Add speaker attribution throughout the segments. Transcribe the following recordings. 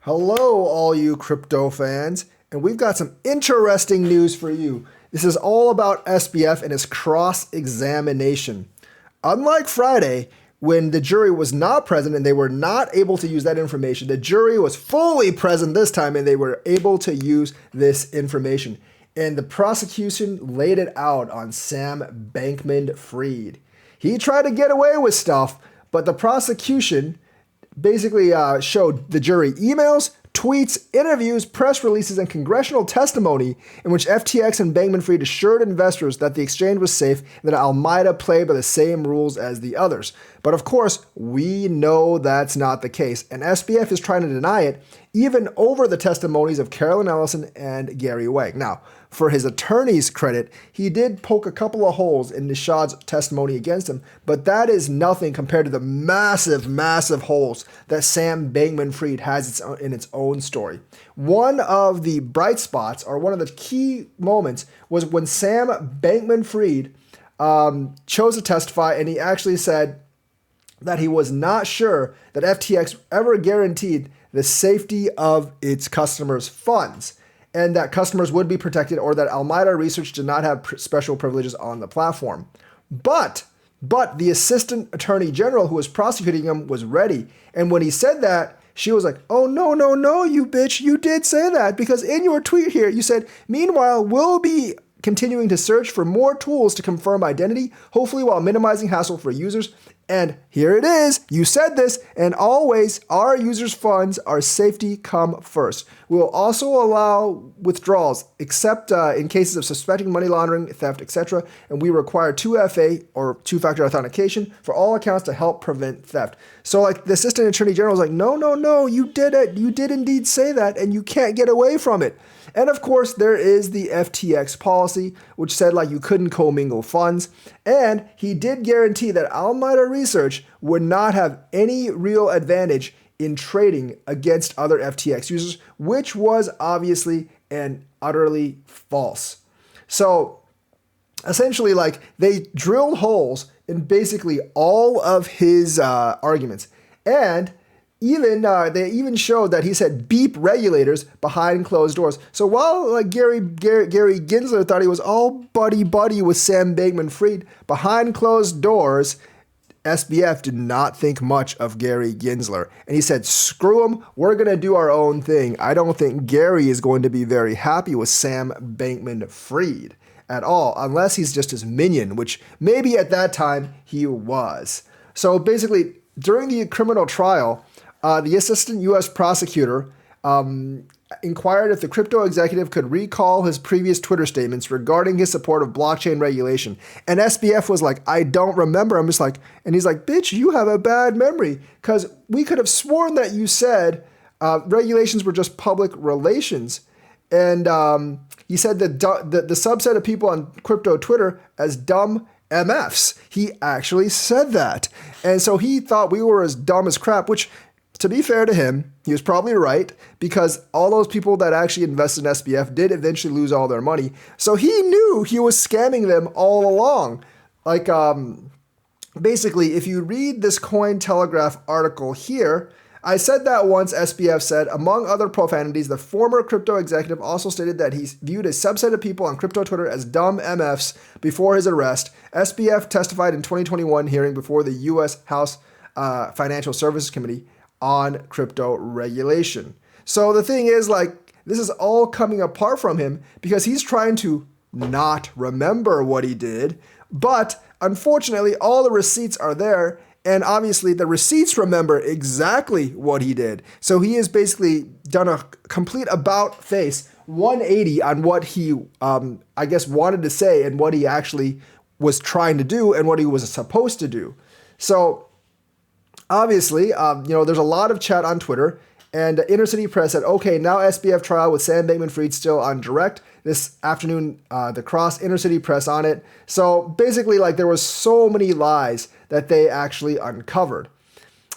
Speaker 1: Hello, all you crypto fans, and we've got some interesting news for you. This is all about SBF and his cross-examination. Unlike Friday, when the jury was not present and they were not able to use that information, the jury was fully present this time and they were able to use this information. And the prosecution laid it out on Sam Bankman-Fried. He tried to get away with stuff, but the prosecution basically showed the jury emails, tweets, interviews, press releases, and congressional testimony in which FTX and Bankman-Fried assured investors that the exchange was safe and that Alameda played by the same rules as the others. But of course, we know that's not the case, and SBF is trying to deny it, even over the testimonies of Carolyn Ellison and Gary Wang. Now, for his attorney's credit, he did poke a couple of holes in Nishad's testimony against him, but that is nothing compared to the massive holes that Sam Bankman-Fried has in its own story. One of the bright spots, or one of the key moments, was when Sam Bankman-Fried chose to testify, and he actually said that he was not sure that FTX ever guaranteed the safety of its customers' funds, and that customers would be protected, or that Alameda Research did not have special privileges on the platform. But the assistant attorney general who was prosecuting him was ready. And when he said that, she was like, oh, no, you bitch, you did say that, because in your tweet here, you said, meanwhile, we'll be continuing to search for more tools to confirm identity, hopefully while minimizing hassle for users. And here it is. You said this, and always our users' funds, our safety come first. We will also allow withdrawals, except in cases of suspecting money laundering, theft, etc. And we require 2FA, or two-factor authentication, for all accounts to help prevent theft. So like the assistant attorney general was like, no, you did it. You did indeed say that, and you can't get away from it. And of course, there is the FTX policy, which said like you couldn't commingle funds. And he did guarantee that Alameda Research would not have any real advantage in trading against other FTX users, which was obviously and utterly false. So essentially, like they drilled holes in basically all of his arguments. And they even showed that he said beep regulators behind closed doors. So while like Gary Gensler thought he was all buddy with Sam Bankman-Fried, behind closed doors, SBF did not think much of Gary Gensler. And he said, screw him, we're going to do our own thing. I don't think Gary is going to be very happy with Sam Bankman-Fried at all, unless he's just his minion, which maybe at that time he was. So basically, during the criminal trial, the assistant U.S. prosecutor inquired if the crypto executive could recall his previous Twitter statements regarding his support of blockchain regulation. And SBF was like, I don't remember. I'm just like, and he's like, bitch, you have a bad memory, because we could have sworn that you said regulations were just public relations. And he said that the subset of people on crypto Twitter as dumb MFs. He actually said that. And so he thought we were as dumb as crap, which, to be fair to him, he was probably right, because all those people that actually invested in SBF did eventually lose all their money. So he knew he was scamming them all along. Like, basically, if you read this Cointelegraph article here, I said that once. SBF said, among other profanities, the former crypto executive also stated that he viewed a subset of people on crypto Twitter as dumb MFs before his arrest. SBF testified in 2021 hearing before the U.S. House Financial Services Committee on crypto regulation. So the thing is, like, this is all coming apart from him because he's trying to not remember what he did. But unfortunately, all the receipts are there. And obviously, the receipts remember exactly what he did. So he has basically done a complete about face 180 on what he, wanted to say and what he actually was trying to do and what he was supposed to do. So obviously, there's a lot of chat on Twitter. And Inner City Press said, okay, now SBF trial with Sam Bankman-Fried still on direct. This afternoon, the Cross Inner City Press on it. So basically, like, there was so many lies that they actually uncovered.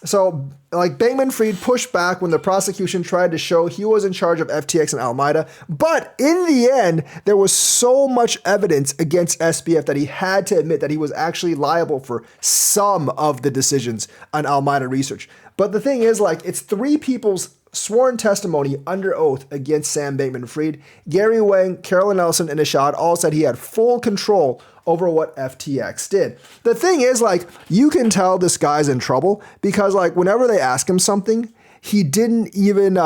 Speaker 1: So, like, Bankman-Fried pushed back when the prosecution tried to show he was in charge of FTX and Alameda. But in the end, there was so much evidence against SBF that he had to admit that he was actually liable for some of the decisions on Alameda Research. But the thing is, like, it's three people's sworn testimony under oath against Sam Bankman-Fried, Gary Wang, Carolyn Ellison, and Ashad all said he had full control over what FTX did. The thing is, like, you can tell this guy's in trouble because, like, whenever they ask him something, he didn't even,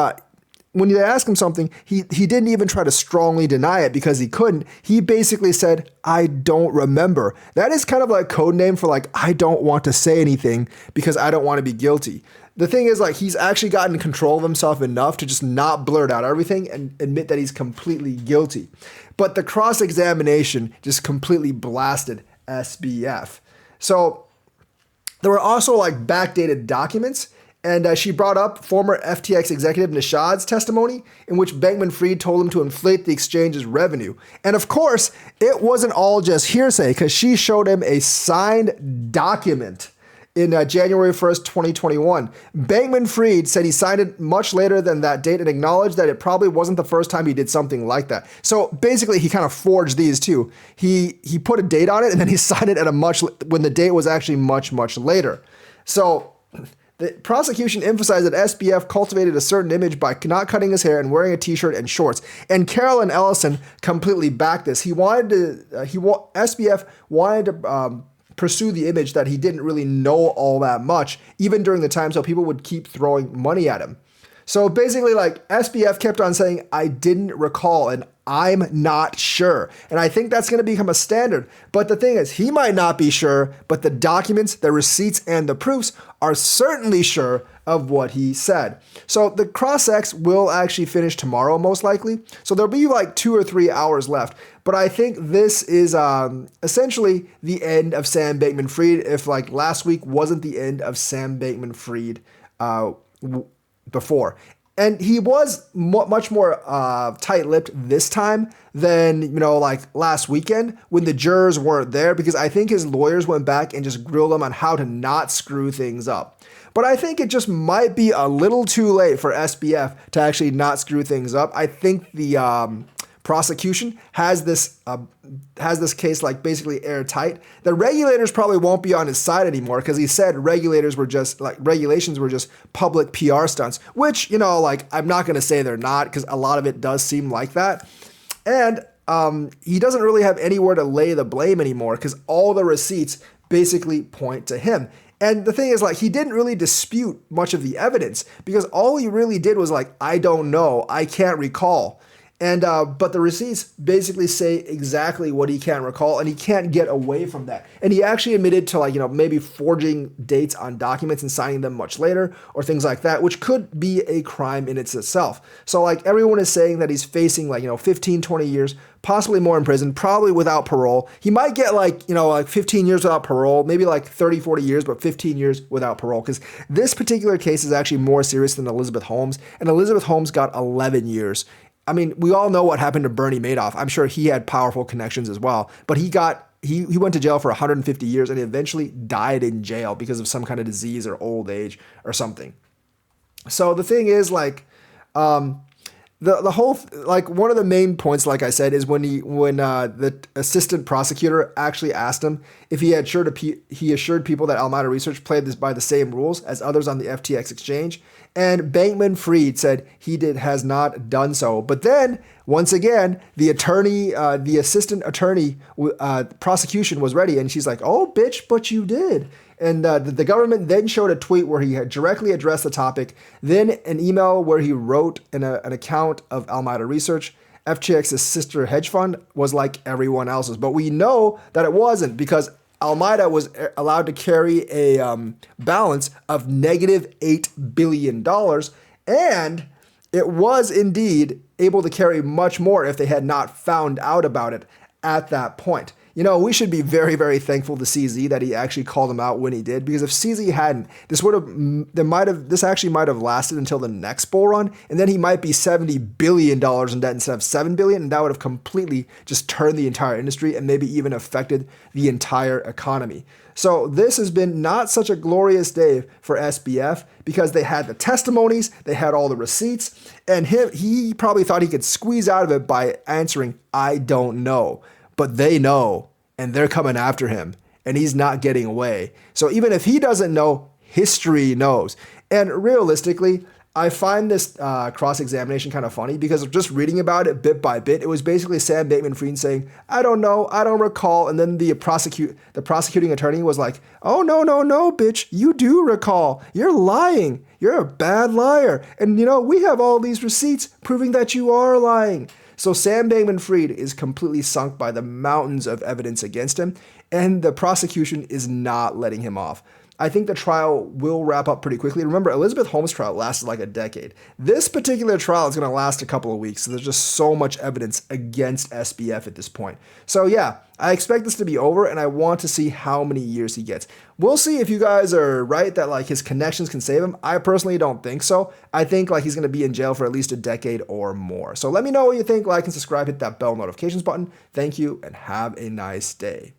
Speaker 1: when they ask him something, he didn't even try to strongly deny it because he couldn't. He basically said, I don't remember. That is kind of like code name for like, I don't want to say anything because I don't want to be guilty. The thing is, like, he's actually gotten control of himself enough to just not blurt out everything and admit that he's completely guilty. But the cross-examination just completely blasted SBF. So there were also like backdated documents. And she brought up former FTX executive Nishad's testimony in which Bankman-Fried told him to inflate the exchange's revenue. And of course, it wasn't all just hearsay because she showed him a signed document in January 1st, 2021. Bankman-Fried said he signed it much later than that date and acknowledged that it probably wasn't the first time he did something like that. So basically, he kind of forged these too. He put a date on it and then he signed it at when the date was actually much, much later. So the prosecution emphasized that SBF cultivated a certain image by not cutting his hair and wearing a t-shirt and shorts. And Carolyn Ellison completely backed this. SBF wanted to pursue the image that he didn't really know all that much, even during the time, so people would keep throwing money at him. So basically, like, SBF kept on saying, I didn't recall, and I'm not sure. And I think that's going to become a standard. But the thing is, he might not be sure, but the documents, the receipts, and the proofs are certainly sure of what he said. So the cross-ex will actually finish tomorrow, most likely. So there'll be like 2 or 3 hours left. But I think this is essentially the end of Sam Bankman-Fried, if like last week wasn't the end of Sam Bankman-Fried before. And he was much more tight-lipped this time than, like last weekend when the jurors weren't there, because I think his lawyers went back and just grilled him on how to not screw things up. But I think it just might be a little too late for SBF to actually not screw things up. I think the prosecution has this case like basically airtight. The regulators probably won't be on his side anymore because he said regulations were just public PR stunts, which, I'm not going to say they're not because a lot of it does seem like that. And he doesn't really have anywhere to lay the blame anymore because all the receipts basically point to him. And the thing is, like, he didn't really dispute much of the evidence because all he really did was like, I don't know, I can't recall. And but the receipts basically say exactly what he can't recall, and he can't get away from that. And he actually admitted to maybe forging dates on documents and signing them much later or things like that, which could be a crime in itself. So everyone is saying that he's facing 15, 20 years, possibly more in prison, probably without parole. He might get 15 years without parole, maybe 30, 40 years, but 15 years without parole. Because this particular case is actually more serious than Elizabeth Holmes, and Elizabeth Holmes got 11 years. I mean, we all know what happened to Bernie Madoff. I'm sure he had powerful connections as well, but he went to jail for 150 years and he eventually died in jail because of some kind of disease or old age or something. So the thing is, the whole one of the main points, like I said, is when the assistant prosecutor actually asked him if he assured people that Alameda Research played this by the same rules as others on the FTX exchange. And Bankman-Fried said he has not done so. But then, once again, the assistant attorney, prosecution was ready. And she's like, oh, bitch, but you did. And the government then showed a tweet where he had directly addressed the topic, then an email where he wrote an account of Alameda Research. FTX's sister hedge fund was like everyone else's. But we know that it wasn't because Alameda was allowed to carry a balance of negative $8 billion, and it was indeed able to carry much more if they had not found out about it at that point. We should be very, very thankful to CZ that he actually called him out when he did, because if CZ hadn't, this actually might have lasted until the next bull run, and then he might be $70 billion in debt instead of $7 billion, and that would have completely just turned the entire industry and maybe even affected the entire economy. So this has been not such a glorious day for SBF because they had the testimonies, they had all the receipts, and he probably thought he could squeeze out of it by answering, I don't know. But they know, and they're coming after him, and he's not getting away. So even if he doesn't know, history knows. And realistically, I find this cross-examination kind of funny because just reading about it bit by bit, it was basically Sam Bankman-Fried saying, I don't know, I don't recall. And then the prosecuting attorney was like, oh, no, no, no, bitch, you do recall. You're lying. You're a bad liar. And, we have all these receipts proving that you are lying. So Sam Bankman-Fried is completely sunk by the mountains of evidence against him, and the prosecution is not letting him off. I think the trial will wrap up pretty quickly. Remember, Elizabeth Holmes' trial lasted like a decade. This particular trial is going to last a couple of weeks, so there's just so much evidence against SBF at this point. So yeah, I expect this to be over, and I want to see how many years he gets. We'll see if you guys are right that like his connections can save him. I personally don't think so. I think like he's going to be in jail for at least a decade or more. So let me know what you think. Like and subscribe, hit that bell notifications button. Thank you, and have a nice day.